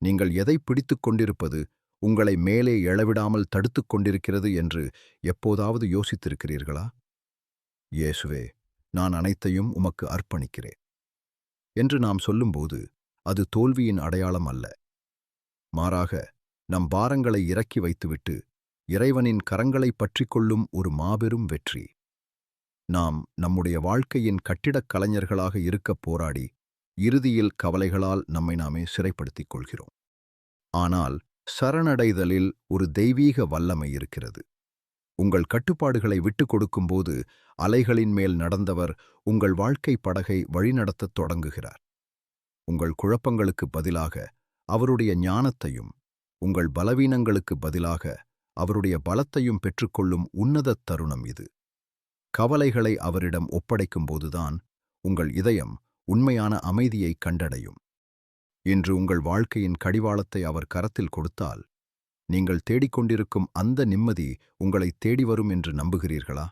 நீங்கள் எதை பிடித்துக் கொண்டிருப்பது உங்களை மேலே எழவிடாமல் தடுத்துக் கொண்டிருக்கிறது என்று எப்போதாவது யோசித்திருக்கிறீர்களா? இயேசுவே, நான் அனைத்தையும் உமக்கு அர்ப்பணிக்கிறேன் என்று நாம் சொல்லும்போது அது தோல்வியின் அடையாளம் அல்ல. மாறாக, நம் பாரங்களை இறக்கி வைத்துவிட்டு இறைவனின் கரங்களைப் பற்றிக் கொள்ளும் ஒரு மாபெரும் வெற்றி. நாம் நம்முடைய வாழ்க்கையின் கட்டிடக் கலைஞர்களாக இருக்கப் போராடி இறுதியில் கவலைகளால் நம்மை நாமே சிறைப்படுத்திக் கொள்கிறோம். ஆனால் சரணடைதலில் ஒரு தெய்வீக வல்லமை இருக்கிறது. உங்கள் கட்டுப்பாடுகளை விட்டுக் கொடுக்கும்போது அலைகளின் மேல் நடந்தவர் உங்கள் வாழ்க்கை படகை வழிநடத்தத் தொடங்குகிறார். உங்கள் குழப்பங்களுக்கு பதிலாக அவருடைய ஞானத்தையும், உங்கள் பலவீனங்களுக்கு பதிலாக அவருடைய பலத்தையும் பெற்றுக்கொள்ளும் உன்னதத் தருணம் இது. கவலைகளை அவரிடம் ஒப்படைக்கும்போதுதான் உங்கள் இதயம் உண்மையான அமைதியை கண்டடையும். இன்று உங்கள் வாழ்க்கையின் கடிவாளத்தை அவர் கரத்தில் கொடுத்தால், நீங்கள் தேடிக்கொண்டிருக்கும் அந்த நிம்மதி உங்களை தேடி வரும் என்று நம்புகிறீர்களா?